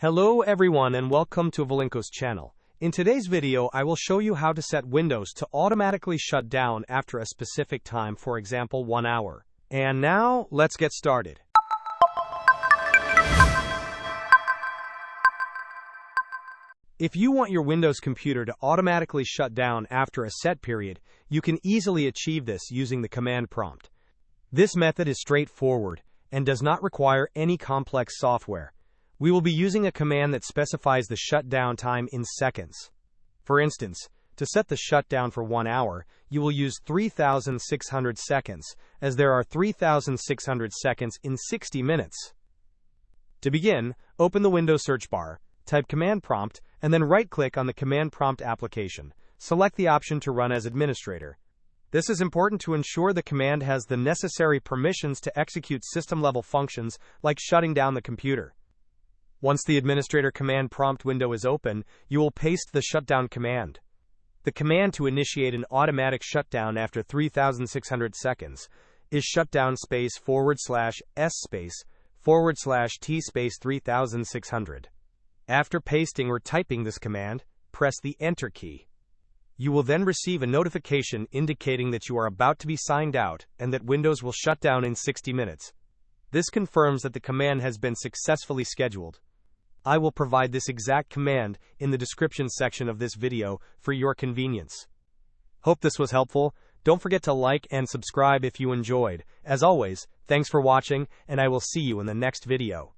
Hello everyone and welcome to Valenko's channel. In today's video, I will show you how to set Windows to automatically shut down after a specific time, for example 1 hour. And now, let's get started. If you want your Windows computer to automatically shut down after a set period, you can easily achieve this using the command prompt. This method is straightforward and does not require any complex software. We will be using a command that specifies the shutdown time in seconds. For instance, to set the shutdown for 1 hour, you will use 3,600 seconds, as there are 3,600 seconds in 60 minutes. To begin, open the Windows search bar, type command prompt, and then right-click on the command prompt application. Select the option to run as administrator. This is important to ensure the command has the necessary permissions to execute system-level functions like shutting down the computer. Once the administrator command prompt window is open, you will paste the shutdown command. The command to initiate an automatic shutdown after 3,600 seconds is shutdown /s/s/t/3,600. After pasting or typing this command, press the Enter key. You will then receive a notification indicating that you are about to be signed out and that Windows will shut down in 60 minutes. This confirms that the command has been successfully scheduled. I will provide this exact command in the description section of this video for your convenience. Hope this was helpful. Don't forget to like and subscribe if you enjoyed. As always, thanks for watching, and I will see you in the next video.